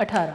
18।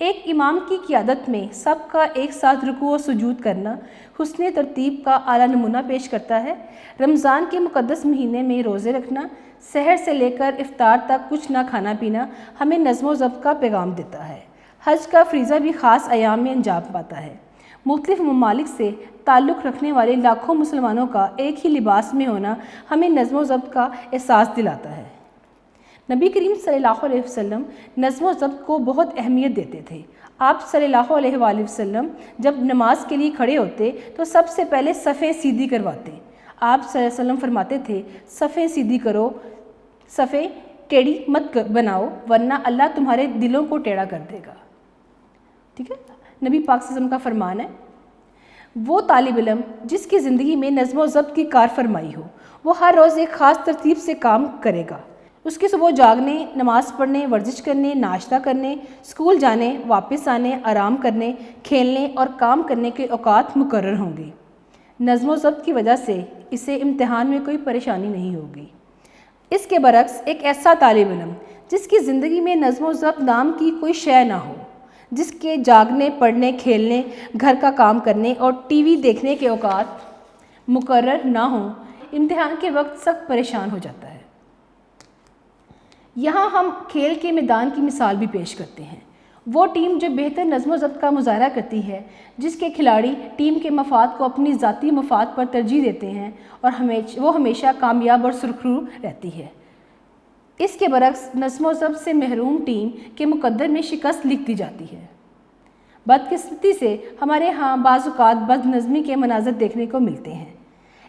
ایک امام کی قیادت میں سب کا ایک ساتھ رکوع و سجود کرنا حسن ترتیب کا اعلیٰ نمونہ پیش کرتا ہے۔ رمضان کے مقدس مہینے میں روزے رکھنا، سحر سے لے کر افطار تک کچھ نہ کھانا پینا ہمیں نظم و ضبط کا پیغام دیتا ہے۔ حج کا فریضہ بھی خاص ایام میں انجام پاتا ہے۔ مختلف ممالک سے تعلق رکھنے والے لاکھوں مسلمانوں کا ایک ہی لباس میں ہونا ہمیں نظم و ضبط کا احساس دلاتا ہے۔ نبی کریم صلی اللہ علیہ وسلم نظم و ضبط کو بہت اہمیت دیتے تھے۔ آپ صلی اللہ علیہ وآلہ وسلم جب نماز کے لیے کھڑے ہوتے تو سب سے پہلے صفیں سیدھی کرواتے۔ آپ صلی اللہ علیہ وسلم فرماتے تھے، صفیں سیدھی کرو، صفیں ٹیڑھی مت بناؤ ورنہ اللہ تمہارے دلوں کو ٹیڑھا کر دے گا۔ ٹھیک ہے، نبی پاک صلی اللہ علیہ وسلم کا فرمان ہے۔ وہ طالب علم جس کی زندگی میں نظم و ضبط کی کار فرمائی ہو، وہ ہر روز ایک خاص ترتیب سے کام کرے گا۔ اس کی صبح جاگنے، نماز پڑھنے، ورزش کرنے، ناشتہ کرنے، اسکول جانے، واپس آنے، آرام کرنے، کھیلنے اور کام کرنے کے اوقات مقرر ہوں گے۔ نظم و ضبط کی وجہ سے اسے امتحان میں کوئی پریشانی نہیں ہوگی۔ اس کے برعکس ایک ایسا طالب علم جس کی زندگی میں نظم و ضبط نام کی کوئی شے نہ ہو، جس کے جاگنے، پڑھنے، کھیلنے، گھر کا کام کرنے اور ٹی وی دیکھنے کے اوقات مقرر نہ ہوں، امتحان کے وقت سخت پریشان ہو جاتا ہے۔ یہاں ہم کھیل کے میدان کی مثال بھی پیش کرتے ہیں۔ وہ ٹیم جو بہتر نظم و ضبط کا مظاہرہ کرتی ہے، جس کے کھلاڑی ٹیم کے مفاد کو اپنی ذاتی مفاد پر ترجیح دیتے ہیں اور وہ ہمیشہ کامیاب اور سرخرو رہتی ہے۔ اس کے برعکس نظم و ضبط سے محروم ٹیم کے مقدر میں شکست لکھ دی جاتی ہے۔ بدقسمتی سے ہمارے ہاں بعض اوقات بد نظمی کے مناظر دیکھنے کو ملتے ہیں۔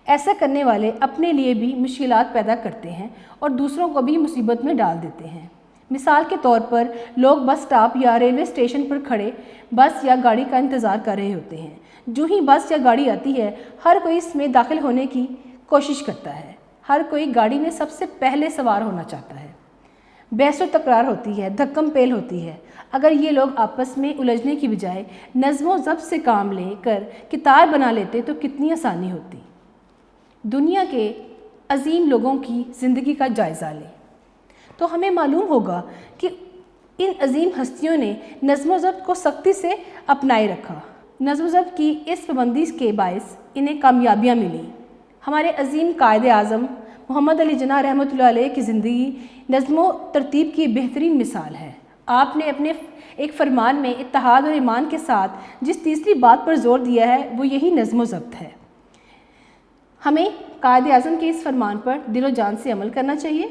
ایسا کرنے والے اپنے لیے بھی مشکلات پیدا کرتے ہیں اور دوسروں کو بھی مصیبت میں ڈال دیتے ہیں۔ مثال کے طور پر لوگ بس اسٹاپ یا ریلوے اسٹیشن پر کھڑے بس یا گاڑی کا انتظار کر رہے ہوتے ہیں۔ جو ہی بس یا گاڑی آتی ہے، ہر کوئی اس میں داخل ہونے کی کوشش کرتا ہے۔ ہر کوئی گاڑی میں سب سے پہلے سوار ہونا چاہتا ہے۔ بحث و تکرار ہوتی ہے، دھکم پیل ہوتی ہے۔ اگر یہ لوگ آپس میں الجھنے کی بجائے نظم و ضبط سے کام لے کر قطار بنا لیتے تو کتنی آسانی ہوتی۔ دنیا کے عظیم لوگوں کی زندگی کا جائزہ لیں تو ہمیں معلوم ہوگا کہ ان عظیم ہستیوں نے نظم و ضبط کو سختی سے اپنائے رکھا۔ نظم و ضبط کی اس پابندی کے باعث انہیں کامیابیاں ملیں۔ ہمارے عظیم قائد اعظم محمد علی جناح رحمۃ اللہ علیہ کی زندگی نظم و ترتیب کی بہترین مثال ہے۔ آپ نے اپنے ایک فرمان میں اتحاد اور ایمان کے ساتھ جس تیسری بات پر زور دیا ہے وہ یہی نظم و ضبط ہے۔ ہمیں قائد اعظم کے اس فرمان پر دل و جان سے عمل کرنا چاہیے۔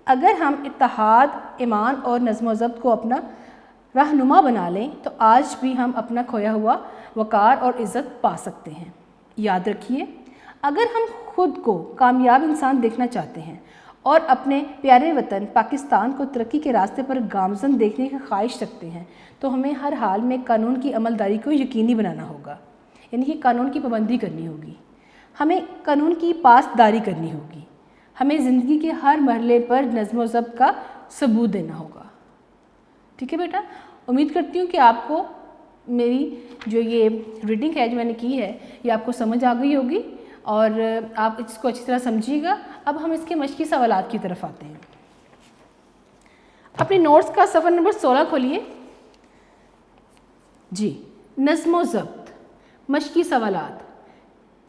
اگر ہم اتحاد، ایمان اور نظم و ضبط کو اپنا رہنما بنا لیں تو آج بھی ہم اپنا کھویا ہوا وقار اور عزت پا سکتے ہیں۔ یاد رکھیے، اگر ہم خود کو کامیاب انسان دیکھنا چاہتے ہیں اور اپنے پیارے وطن پاکستان کو ترقی کے راستے پر گامزن دیکھنے کی خواہش رکھتے ہیں تو ہمیں ہر حال میں قانون کی عملداری کو یقینی بنانا ہوگا، یعنی کہ قانون کی پابندی کرنی ہوگی۔ ہمیں قانون کی پاسداری کرنی ہوگی۔ ہمیں زندگی کے ہر مرحلے پر نظم و ضبط کا ثبوت دینا ہوگا۔ ٹھیک ہے بیٹا، امید کرتی ہوں کہ آپ کو میری جو یہ ریڈنگ ہے جو میں نے کی ہے یہ آپ کو سمجھ آ گئی ہوگی اور آپ اس کو اچھی طرح سمجھیے گا۔ اب ہم اس کے مشقی سوالات کی طرف آتے ہیں۔ اپنے نوٹس کا صفحہ نمبر 16 کھولیے۔ جی، نظم و ضبط، مشقی سوالات۔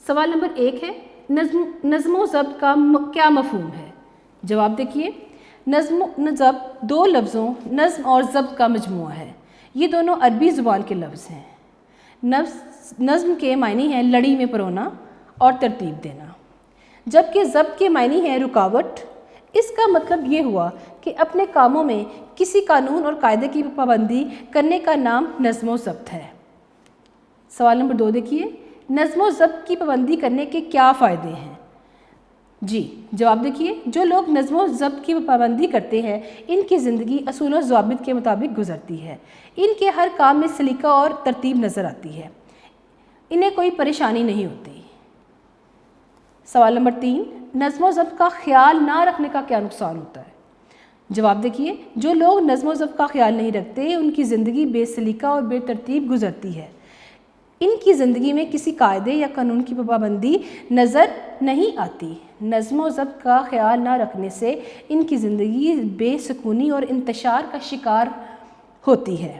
سوال نمبر 1 ہے، نظم و ضبط کا کیا مفہوم ہے؟ جواب دیکھیے، نظم و ضبط دو لفظوں نظم اور ضبط کا مجموعہ ہے۔ یہ دونوں عربی زبان کے لفظ ہیں۔ نظم کے معنی ہیں لڑی میں پرونا اور ترتیب دینا، جبکہ ضبط کے معنی ہیں رکاوٹ۔ اس کا مطلب یہ ہوا کہ اپنے کاموں میں کسی قانون اور قاعدے کی پابندی کرنے کا نام نظم و ضبط ہے۔ سوال نمبر 2 دیکھیے، نظم و ضبط کی پابندی کرنے کے کیا فائدے ہیں؟ جی، جواب دیکھیے، جو لوگ نظم و ضبط کی پابندی کرتے ہیں ان کی زندگی اصول و ضوابط کے مطابق گزرتی ہے۔ ان کے ہر کام میں سلیقہ اور ترتیب نظر آتی ہے، انہیں کوئی پریشانی نہیں ہوتی۔ سوال نمبر 3، نظم و ضبط کا خیال نہ رکھنے کا کیا نقصان ہوتا ہے؟ جواب دیکھیے، جو لوگ نظم و ضبط کا خیال نہیں رکھتے ان کی زندگی بے سلیقہ اور بے ترتیب گزرتی ہے۔ ان کی زندگی میں کسی قاعدے یا قانون کی پابندی نظر نہیں آتی۔ نظم و ضبط کا خیال نہ رکھنے سے ان کی زندگی بے سکونی اور انتشار کا شکار ہوتی ہے۔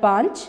5,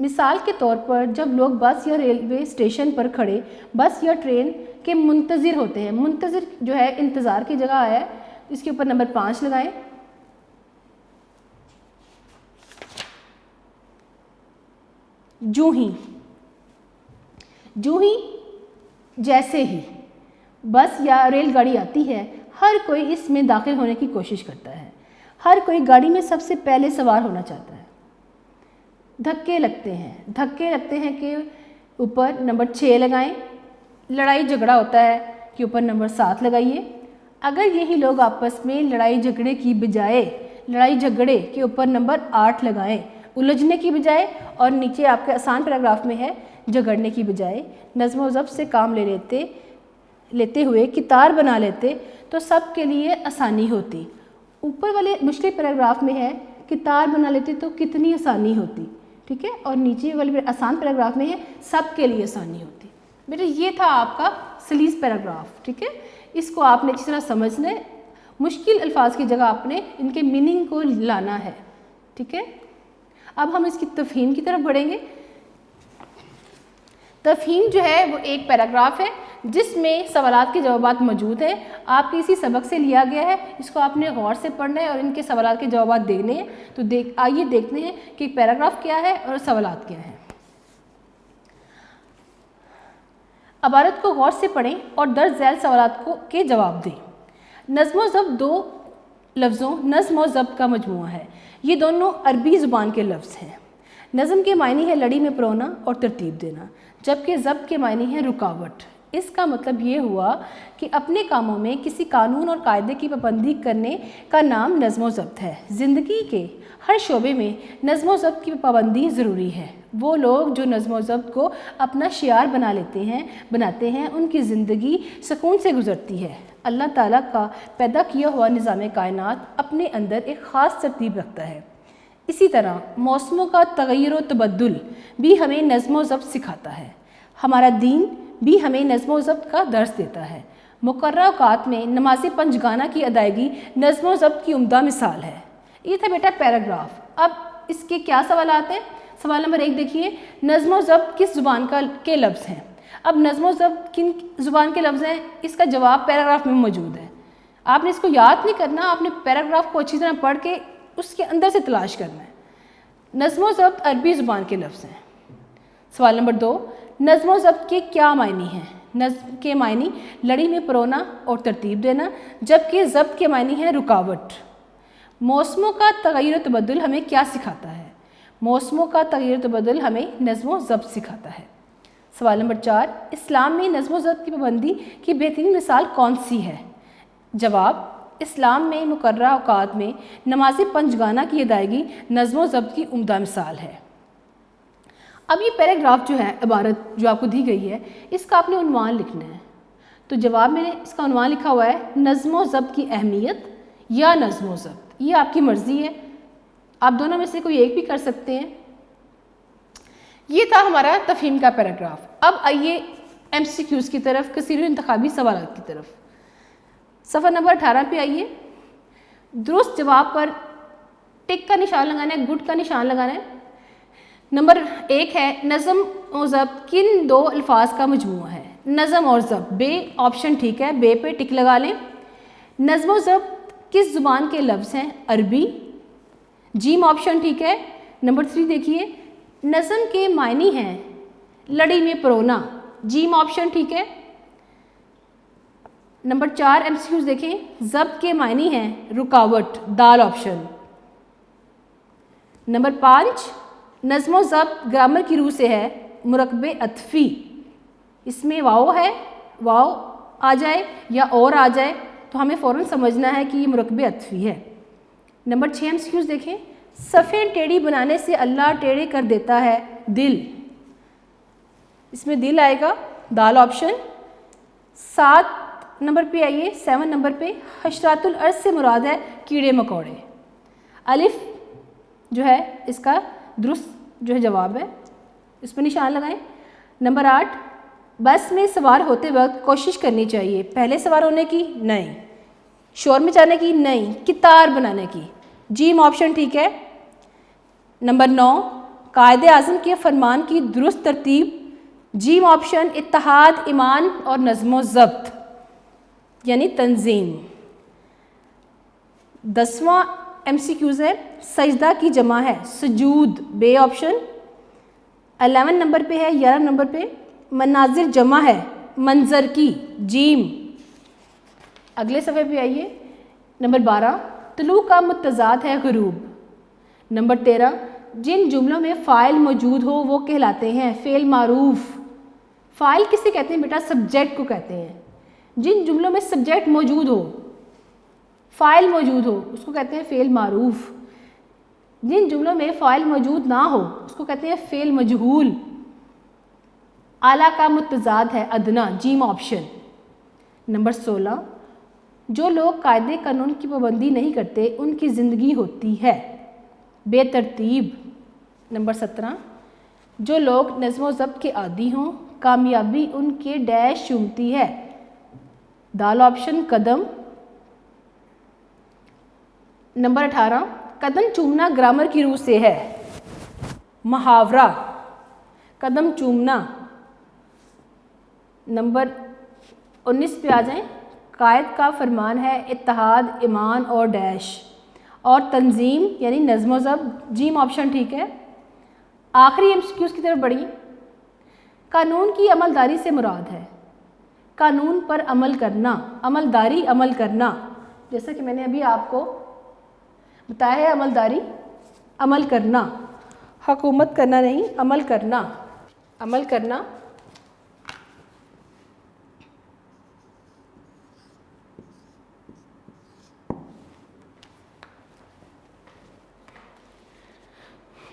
مثال کے طور پر جب لوگ بس یا ریلوے اسٹیشن پر کھڑے بس یا ٹرین کے منتظر ہوتے ہیں، منتظر جو ہے انتظار کی جگہ آیا ہے، اس کے اوپر نمبر 5 لگائیں۔ جو ہی جیسے ہی بس یا ریل گاڑی آتی ہے، ہر کوئی اس میں داخل ہونے کی کوشش کرتا ہے، ہر کوئی گاڑی میں سب سے پہلے سوار ہونا چاہتا ہے۔ دھکے لگتے ہیں کہ اوپر نمبر 6 لگائیں۔ لڑائی جھگڑا ہوتا ہے کہ اوپر نمبر 7 لگائیے۔ اگر یہی لوگ آپس میں لڑائی جھگڑے کی بجائے لڑائی جھگڑے کے اوپر نمبر 8 لگائیں، الجھنے کی بجائے، اور نیچے آپ کے آسان پیراگراف میں ہے جھگڑنے کی بجائے نظم و ضبط سے کام لیتے ہوئے کتار بنا لیتے تو سب کے لیے آسانی ہوتی۔ اوپر والے مشکل پیراگراف میں ہے کتار بنا لیتے تو کتنی آسانی ہوتی، ٹھیک ہے، اور نیچے والے آسان پیراگراف میں ہے سب کے لیے آسانی ہوتی۔ بیٹا یہ تھا آپ کا سلیس پیراگراف، ٹھیک ہے، اس کو آپ نے اچھی طرح سمجھنا ہے، مشکل الفاظ کی جگہ آپ نے ان کے میننگ کو لانا ہے، ٹھیک ہے۔ اب ہم اس کی تفہیم کی طرف بڑھیں گے۔ تفہیم جو ہے وہ ایک پیراگراف ہے جس میں سوالات کے جوابات موجود ہیں، آپ کے اسی سبق سے لیا گیا ہے، اس کو آپ نے غور سے پڑھنا ہے اور ان کے سوالات کے جوابات دیکھنے ہیں۔ تو آئیے دیکھتے ہیں کہ پیراگراف کیا ہے اور سوالات کیا ہیں۔ عبارت کو غور سے پڑھیں اور درج ذیل سوالات کے جواب دیں۔ نظم و ضبط 2 لفظوں نظم و ضبط کا مجموعہ ہے، یہ دونوں عربی زبان کے لفظ ہیں۔ نظم کے معنی ہے لڑی میں پرونا اور ترتیب دینا، جبکہ ضبط کے معنی ہے رکاوٹ۔ اس کا مطلب یہ ہوا کہ اپنے کاموں میں کسی قانون اور قاعدے کی پابندی کرنے کا نام نظم و ضبط ہے۔ زندگی کے ہر شعبے میں نظم و ضبط کی پابندی ضروری ہے۔ وہ لوگ جو نظم و ضبط کو اپنا شعار بناتے ہیں ان کی زندگی سکون سے گزرتی ہے۔ اللہ تعالیٰ کا پیدا کیا ہوا نظام کائنات اپنے اندر ایک خاص ترتیب رکھتا ہے۔ اسی طرح موسموں کا تغیر و تبدل بھی ہمیں نظم و ضبط سکھاتا ہے۔ ہمارا دین بھی ہمیں نظم و ضبط کا درس دیتا ہے۔ مقررہ اوقات میں نماز پنجگانہ کی ادائیگی نظم و ضبط کی عمدہ مثال ہے۔ یہ تھا بیٹا پیراگراف۔ اب اس کے کیا سوالات ہیں؟ سوال نمبر 1 دیکھیے، نظم و ضبط کس زبان کے لفظ ہیں؟ اب نظم و ضبط کن زبان کے لفظ ہیں؟ اس کا جواب پیراگراف میں موجود ہے۔ آپ نے اس کو یاد نہیں کرنا، آپ نے پیراگراف کو اچھی طرح پڑھ کے اس کے اندر سے تلاش کرنا ہے۔ نظم و ضبط عربی زبان کے لفظ ہیں۔ سوال نمبر 2، نظم و ضبط کے کیا معنی ہیں؟ نظم کے معنی لڑی میں پرونا اور ترتیب دینا، جبکہ ضبط کے معنی ہے رکاوٹ۔ موسموں کا تغیر و تبدل ہمیں کیا سکھاتا ہے؟ موسموں کا تغیر و تبدل ہمیں نظم و ضبط سکھاتا ہے۔ سوال نمبر 4، اسلام میں نظم و ضبط کی پابندی کی بہترین مثال کون سی ہے؟ جواب، اسلام میں مقررہ اوقات میں نماز پنجگانہ کی ادائیگی نظم و ضبط کی عمدہ مثال ہے۔ اب یہ پیراگراف جو ہے، عبارت جو آپ کو دی گئی ہے، اس کا آپ نے عنوان لکھنا ہے۔ تو جواب میں نے اس کا عنوان لکھا ہوا ہے نظم و ضبط کی اہمیت یا نظم و ضبط، یہ آپ کی مرضی ہے، آپ دونوں میں سے کوئی ایک بھی کر سکتے ہیں۔ یہ تھا ہمارا تفہیم کا پیراگراف۔ اب آئیے MCQs کی طرف، کثیر انتخابی سوالات کی طرف۔ صفحہ نمبر 18 پہ آئیے۔ درست جواب پر ٹک کا نشان لگانا ہے، گڈ کا نشان لگانا ہے۔ نمبر 1 ہے نظم و ضبط کن 2 الفاظ کا مجموعہ ہے؟ نظم اور ضبط، بے آپشن ٹھیک ہے، بے پہ ٹک لگا لیں۔ نظم و ضبط کس زبان کے لفظ ہیں؟ عربی، جیم آپشن ٹھیک ہے۔ نمبر 3 دیکھیے، نظم کے معنی ہیں لڑی میں پرونا، جیم آپشن ٹھیک ہے۔ نمبر 4 MCQs دیکھیں، ضبط کے معنی ہیں رکاوٹ، دال آپشن۔ نمبر 5، نظم و ضبط گرامر کی روح سے ہے مرکب عطفی، اس میں واو ہے، واو آ جائے یا اور آ جائے تو ہمیں فوراً سمجھنا ہے کہ یہ مرکب عطفی ہے۔ نمبر 6 MCQs دیکھیں، صفیں ٹیڑھی بنانے سے اللہ ٹیڑھے کر دیتا ہے دل، اس میں دل آئے گا، دال آپشن۔ 7 نمبر پہ آئیے، 7 نمبر پہ حشرات الارض سے مراد ہے کیڑے مکوڑے، الف جو ہے اس کا درست جو ہے جواب ہے، اس پہ نشان لگائیں۔ نمبر 8، بس میں سوار ہوتے وقت کوشش کرنی چاہیے پہلے سوار ہونے کی، نہیں، شور مچانے کی، نہیں، کتار بنانے کی، جیم آپشن ٹھیک ہے۔ نمبر 9، قائد اعظم کے فرمان کی درست ترتیب، جیم آپشن اتحاد، ایمان اور نظم و ضبط یعنی تنظیم۔ 10واں MCQs ہے، سجدہ کی جمع ہے سجود، بے آپشن۔ 11 نمبر پہ ہے، 11 نمبر پہ مناظر جمع ہے منظر کی، جیم۔ اگلے صفحے پہ آئیے، نمبر 12 طلوع کا متضاد ہے غروب۔ نمبر 13 جن جملوں میں فاعل موجود ہو وہ کہلاتے ہیں فعل معروف۔ فاعل کسے کہتے ہیں بیٹا؟ سبجیکٹ کو کہتے ہیں۔ جن جملوں میں سبجیکٹ موجود ہو، فاعل موجود ہو، اس کو کہتے ہیں فعل معروف۔ جن جملوں میں فاعل موجود نہ ہو اس کو کہتے ہیں فعل مجہول۔ اعلیٰ کا متضاد ہے ادنا، جیم آپشن۔ نمبر 16 جو لوگ قاعدے قانون کی پابندی نہیں کرتے ان کی زندگی ہوتی ہے بے ترتیب۔ نمبر 17 جو لوگ نظم و ضبط کے عادی ہوں کامیابی ان کے ڈیش چومتی ہے، دال آپشن قدم۔ نمبر 18 قدم چومنا گرامر کی روح سے ہے، محاورہ قدم چومنا۔ نمبر 19 پہ آ جائیں، قائد کا فرمان ہے اتحاد، ایمان اور ڈیش اور تنظیم یعنی نظم و ضبط، جیم آپشن ٹھیک ہے۔ آخری MCQs کی طرف بڑھی، قانون کی عملداری سے مراد ہے قانون پر عمل کرنا، عملداری عمل کرنا، جیسا کہ میں نے ابھی آپ کو بتایا ہے، عملداری عمل کرنا، حکومت کرنا نہیں، عمل کرنا، عمل کرنا۔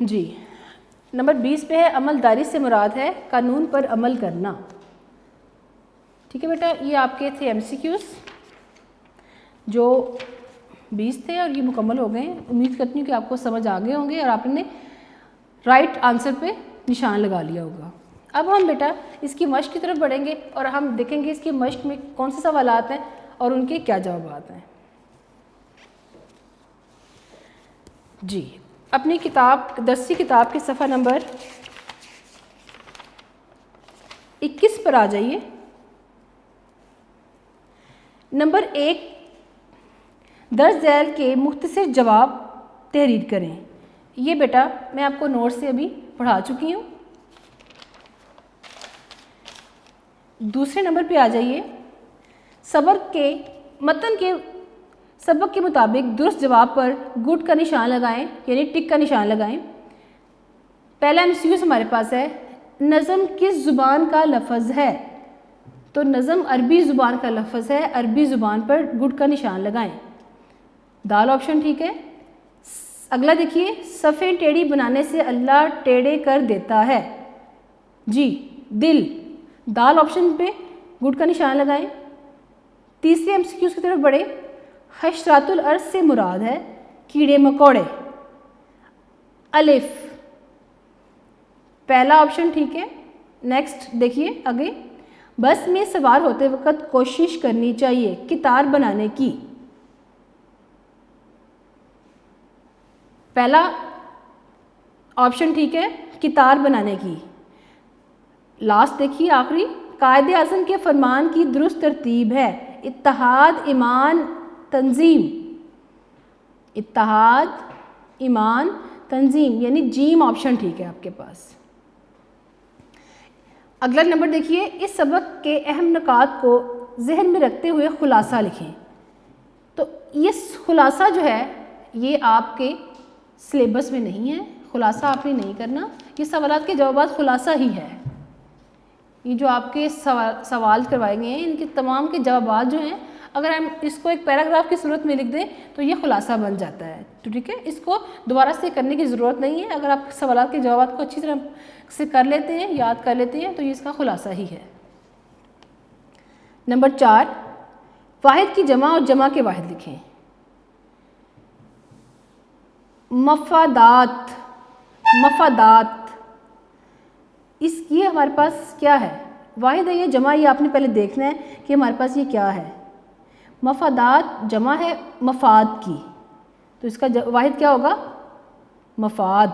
جی نمبر 20 پہ ہے عملداری سے مراد ہے قانون پر عمل کرنا۔ ٹھیک ہے بیٹا، یہ آپ کے تھے MCQs جو 20 تھے اور یہ مکمل ہو گئے۔ امید کرتی ہوں کہ آپ کو سمجھ آ گئے ہوں گے اور آپ نے رائٹ آنسر پہ نشان لگا لیا ہوگا۔ اب ہم بیٹا اس کی مشق کی طرف بڑھیں گے اور ہم دیکھیں گے اس کی مشق میں کون سے سوالات ہیں اور ان کے کیا جوابات ہیں۔ جی اپنی کتاب، درسی کتاب کے صفحہ نمبر 21 پر آ جائیے۔ نمبر 1 درج ذیل کے مختصر جواب تحریر کریں۔ یہ بیٹا میں آپ کو نوٹ سے ابھی پڑھا چکی ہوں۔ دوسرے نمبر پہ آ جائیے، سبق کے متن کے سبق کے مطابق درست جواب پر گڈ کا نشان لگائیں یعنی ٹک کا نشان لگائیں۔ پہلا MCQ ہمارے پاس ہے، نظم کس زبان کا لفظ ہے؟ تو نظم عربی زبان کا لفظ ہے، عربی زبان پر گڈ کا نشان لگائیں، دال آپشن ٹھیک ہے۔ اگلا دیکھیے، صفیں ٹیڑھی بنانے سے اللہ ٹیڑھے کر دیتا ہے، جی دل، دال آپشن پہ گڈ کا نشان لگائیں۔ تیسرے MCQ کی طرف بڑھے، حشرات الارض سے مراد ہے کیڑے مکوڑے، الف، پہلا آپشن ٹھیک ہے۔ نیکسٹ دیکھیے آگے، بس میں سوار ہوتے وقت کوشش کرنی چاہیے کتار بنانے کی، پہلا آپشن ٹھیک ہے، کتار بنانے کی۔ لاسٹ دیکھیے آخری، قائد اعظم کے فرمان کی درست ترتیب ہے اتحاد، ایمان، تنظیم، اتحاد، ایمان، تنظیم یعنی جیم آپشن ٹھیک ہے آپ کے پاس۔ اگلا نمبر دیکھیے، اس سبق کے اہم نکات کو ذہن میں رکھتے ہوئے خلاصہ لکھیں۔ تو یہ خلاصہ جو ہے یہ آپ کے سلیبس میں نہیں ہے، خلاصہ آپ نے نہیں کرنا، یہ سوالات کے جوابات خلاصہ ہی ہے۔ یہ جو آپ کے سوال کروائے گئے ہیں ان کے تمام کے جوابات جو ہیں اگر ہم اس کو ایک پیراگراف کی صورت میں لکھ دیں تو یہ خلاصہ بن جاتا ہے، تو ٹھیک ہے، اس کو دوبارہ سے کرنے کی ضرورت نہیں ہے۔ اگر آپ سوالات کے جوابات کو اچھی طرح سے کر لیتے ہیں، یاد کر لیتے ہیں تو یہ اس کا خلاصہ ہی ہے۔ نمبر 4 واحد کی جمع اور جمع کے واحد لکھیں۔ مفادات، مفادات، اس یہ ہمارے پاس کیا ہے؟ واحد ہے، یہ جمع یہ آپ نے پہلے دیکھنا ہے کہ ہمارے پاس یہ کیا ہے۔ مفادات جمع ہے مفاد کی، تو اس کا واحد کیا ہوگا؟ مفاد۔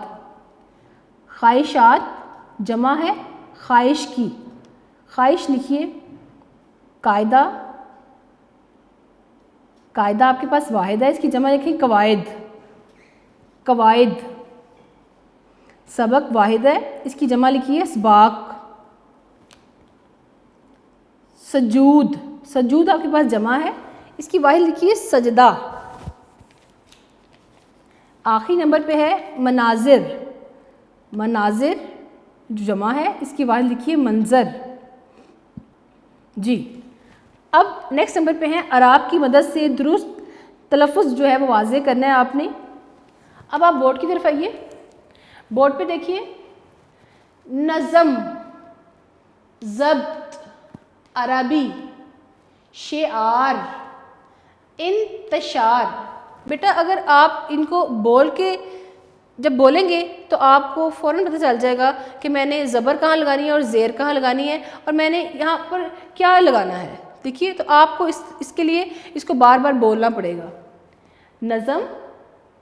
خواہشات جمع ہے خواہش کی، خواہش لکھیے، قاعدہ، قاعدہ آپ کے پاس واحد ہے، اس کی جمع لکھیں قواعد، قواعد، سبق واحد ہے، اس کی جمع لکھیے اسباق، سجود، سجود آپ کے پاس جمع ہے، اس کی واحد لکھیے سجدہ۔ آخری نمبر پہ ہے مناظر، مناظر جو جمع ہے اس کی واحد لکھیے منظر۔ جی اب نیکسٹ نمبر پہ ہیں اعراب کی مدد سے درست تلفظ جو ہے وہ واضح کرنا ہے آپ نے۔ اب آپ بورڈ کی طرف آئیے، بورڈ پہ دیکھیے، نظم، ضبط، عربی، شعار، انتشار۔ بیٹا اگر آپ ان کو بول کے جب بولیں گے تو آپ کو فوراً پتہ چل جائے گا کہ میں نے زبر کہاں لگانی ہے اور زیر کہاں لگانی ہے اور میں نے یہاں پر کیا لگانا ہے۔ دیکھیے تو آپ کو اس کے لیے اس کو بار بار بولنا پڑے گا۔ نظم،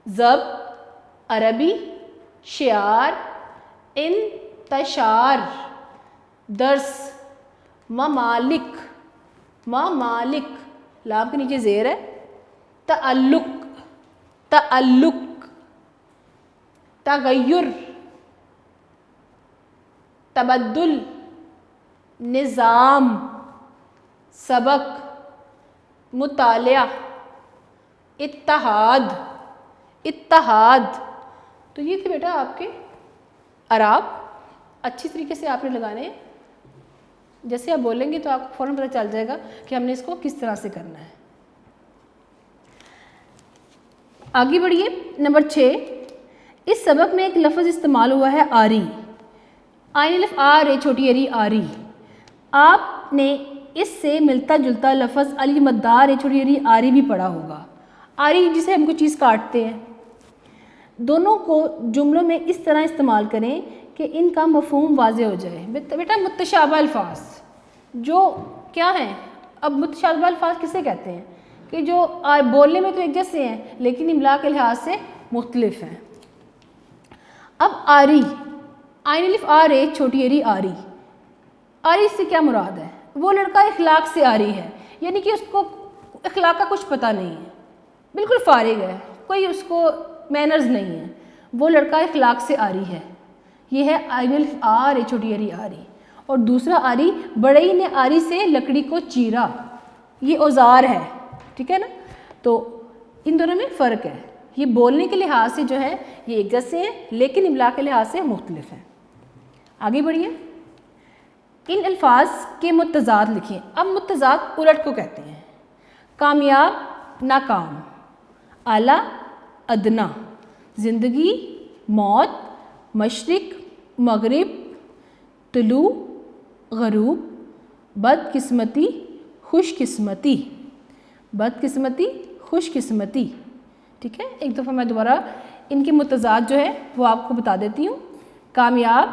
ضبط، عربی، شعار، انتشار، درس، ممالک، ممالک، لام کے نیچے زیر ہے، تعلق، تعلق، تغیر، تبدل، نظام، سبق، مطالعہ، اتحاد، اتحاد۔ تو یہ تھے بیٹا آپ کے اعراب، اچھی طریقے سے آپ نے لگانے ہیں، جیسے آپ بولیں گے تو آپ کو فوراً پتہ چل جائے گا کہ ہم نے اس کو کس طرح سے کرنا ہے۔ آگے بڑھیے، نمبر 6، اس سبق میں ایک لفظ استعمال ہوا ہے آری، آئین الف آ رے چھوٹی اری آری۔ آپ نے اس سے ملتا جلتا لفظ علی مدار چھوٹی اری آری بھی پڑھا ہوگا۔ آری جسے ہم کوئی چیز کاٹتے ہیں، دونوں کو جملوں میں اس طرح استعمال کریں کہ ان کا مفہوم واضح ہو جائے۔ بیٹا متشابہ الفاظ جو کیا ہیں، اب متشابہ الفاظ کسے کہتے ہیں کہ جو بولنے میں تو ایک جیسے ہیں لیکن املا کے لحاظ سے مختلف ہیں۔ اب آری، عین الف آ رے چھوٹی اری آری، آری سے کیا مراد ہے؟ وہ لڑکا اخلاق سے آری ہے، یعنی کہ اس کو اخلاق کا کچھ پتہ نہیں ہے، بالکل فارغ ہے، کوئی اس کو مینرز نہیں ہے، وہ لڑکا اخلاق سے آری ہے۔ یہ ہے عین الف آ رے چھوٹی اری آری۔ اور دوسرا آری، بڑئی نے آری سے لکڑی کو چیرا، یہ اوزار ہے، ٹھیک ہے نا۔ تو ان دونوں میں فرق ہے، یہ بولنے کے لحاظ سے جو ہے یہ ایک جیسے ہیں لیکن املا کے لحاظ سے مختلف ہیں۔ آگے بڑھیے، ان الفاظ کے متضاد لکھیں۔ اب متضاد الٹ کو کہتے ہیں، کامیاب، ناکام، اعلیٰ، ادنا، زندگی، موت، مشرق، مغرب، طلوع، غروب، بد قسمتی، خوش قسمتی، بد قسمتی، خوش قسمتی، ٹھیک ہے۔ ایک دفعہ میں دوبارہ ان کے متضاد جو ہے وہ آپ کو بتا دیتی ہوں، کامیاب،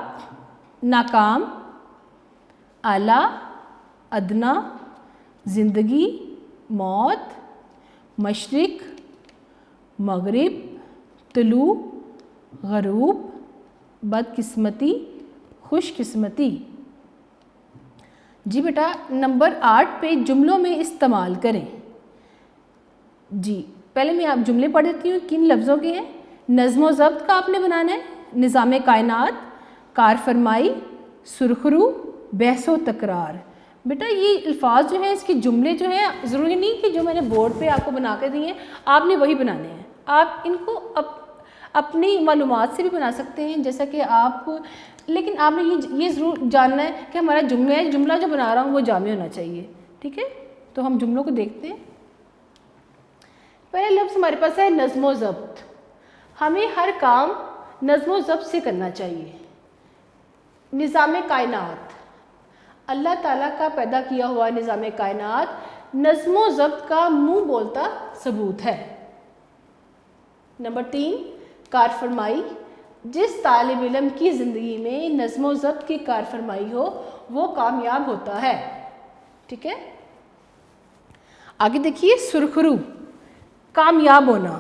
ناکام، اعلیٰ، ادنا، زندگی، موت، مشرق، مغرب، طلوع، غروب، بد قسمتی، خوش قسمتی۔ جی بیٹا نمبر 8 پہ جملوں میں استعمال کریں۔ جی پہلے میں آپ جملے پڑھ دیتی ہوں، کن لفظوں کے ہیں۔ نظم و ضبط کا آپ نے بنانا ہے، نظام کائنات، کار فرمائی، سرخرو، بحث و تکرار۔ بیٹا یہ الفاظ جو ہیں اس کے جملے جو ہیں ضروری نہیں کہ جو میں نے بورڈ پہ آپ کو بنا کے دیے ہیں آپ نے وہی بنانے ہیں، آپ ان کو اپنی معلومات سے بھی بنا سکتے ہیں جیسا کہ آپ، لیکن آپ نے یہ ضرور جاننا ہے کہ ہمارا جملہ جو بنا رہا ہوں وہ جامع ہونا چاہیے، ٹھیک ہے۔ تو ہم جملوں کو دیکھتے ہیں۔ پہلا لفظ ہمارے پاس ہے نظم و ضبط۔ ہمیں ہر کام نظم و ضبط سے کرنا چاہیے۔ نظام کائنات، اللہ تعالیٰ کا پیدا کیا ہوا نظام کائنات نظم و ضبط کا منہ بولتا ثبوت ہے۔ نمبر 3 کار فرمائی، جس طالب علم کی زندگی میں نظم و ضبط کی کار فرمائی ہو وہ کامیاب ہوتا ہے، ٹھیک ہے۔ آگے دیکھیے، سرخرو، کامیاب ہونا،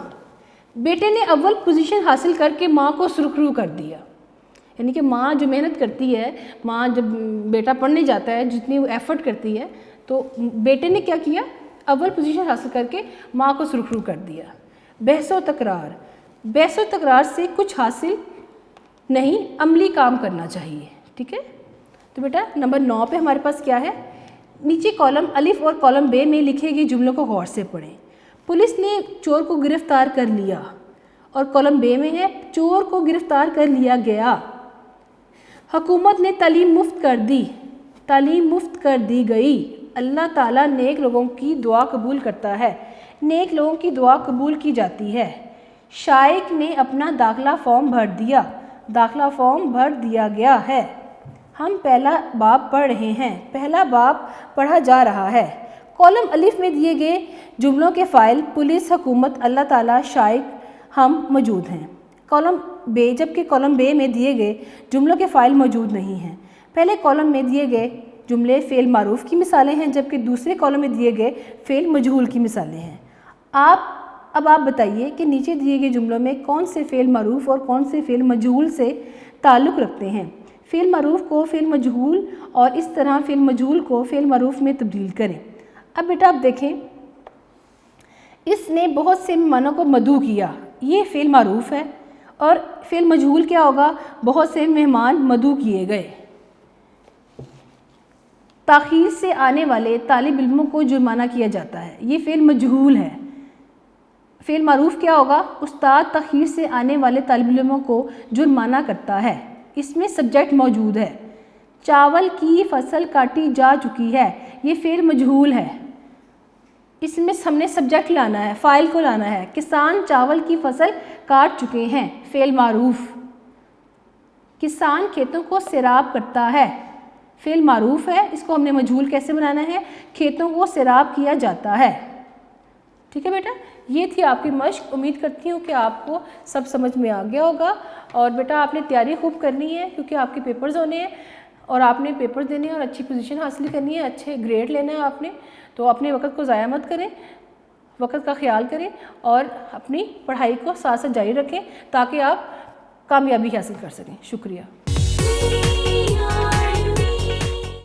بیٹے نے اول پوزیشن حاصل کر کے ماں کو سرخرو کر دیا، یعنی کہ ماں جو محنت کرتی ہے، ماں جب بیٹا پڑھنے جاتا ہے جتنی وہ ایفرٹ کرتی ہے، تو بیٹے نے کیا کیا، اول پوزیشن حاصل کر کے ماں کو سرخرو کر دیا۔ بحث و تکرار، بحث و تکرار سے کچھ حاصل نہیں، عملی کام کرنا چاہیے، ٹھیک ہے۔ تو بیٹا نمبر 9 پہ ہمارے پاس کیا ہے، نیچے کالم الف اور کالم ب میں لکھے گئے جملوں کو غور سے پڑھیں۔ پولیس نے چور کو گرفتار کر لیا، اور کالم ب میں ہے چور کو گرفتار کر لیا گیا۔ حکومت نے تعلیم مفت کر دی، تعلیم مفت کر دی گئی۔ اللہ تعالیٰ نیک لوگوں کی دعا قبول کرتا ہے، نیک لوگوں کی دعا قبول کی جاتی ہے۔ شائق نے اپنا داخلہ فارم بھر دیا، داخلہ فارم بھر دیا گیا ہے۔ ہم پہلا باب پڑھ رہے ہیں، پہلا باب پڑھا جا رہا ہے۔ کالم الف میں دیے گئے جملوں کے فاعل پولیس، حکومت، اللہ تعالیٰ، شائق، ہم موجود ہیں۔ کالم ب، جبکہ کالم ب میں دیے گئے جملوں کے فاعل موجود نہیں ہیں۔ پہلے کالم میں دیے گئے جملے فعل معروف کی مثالیں ہیں، جبکہ دوسرے کالم میں دیے گئے فعل مجہول کی مثالیں ہیں۔ اب آپ بتائیے کہ نیچے دیے گئے جملوں میں کون سے فعل معروف اور کون سے فعل مجہول سے تعلق رکھتے ہیں۔ فعل معروف کو فعل مجہول اور اس طرح فعل مجہول کو فعل معروف میں تبدیل کریں۔ اب بیٹا آپ دیکھیں، اس نے بہت سے مہمانوں کو مدعو کیا، یہ فعل معروف ہے، اور فعل مجہول کیا ہوگا، بہت سے مہمان مدعو کیے گئے۔ تاخیر سے آنے والے طالب علموں کو جرمانہ کیا جاتا ہے، یہ فعل مجہول ہے۔ فعل معروف کیا ہوگا، استاد تاخیر سے آنے والے طالب علموں کو جرمانہ کرتا ہے، اس میں سبجیکٹ موجود ہے۔ چاول کی فصل کاٹی جا چکی ہے، یہ فعل مجہول ہے، اس میں ہم نے سبجیکٹ لانا ہے، فاعل کو لانا ہے۔ کسان چاول کی فصل کاٹ چکے ہیں، فعل معروف۔ کسان کھیتوں کو سیراب کرتا ہے، فعل معروف ہے، اس کو ہم نے مجہول کیسے بنانا ہے، کھیتوں کو سیراب کیا جاتا ہے، ٹھیک ہے بیٹا۔ یہ تھی آپ کی مشق، امید کرتی ہوں کہ آپ کو سب سمجھ میں آ گیا ہوگا۔ اور بیٹا آپ نے تیاری خوب کرنی ہے، کیونکہ آپ کے پیپرز ہونے ہیں اور آپ نے پیپر دینے ہیں اور اچھی پوزیشن حاصل کرنی ہے، اچھے گریڈ لینا ہے آپ نے۔ تو اپنے وقت کو ضائع مت کریں، وقت کا خیال کریں اور اپنی پڑھائی کو ساتھ ساتھ جاری رکھیں تاکہ آپ کامیابی حاصل کر سکیں۔ شکریہ۔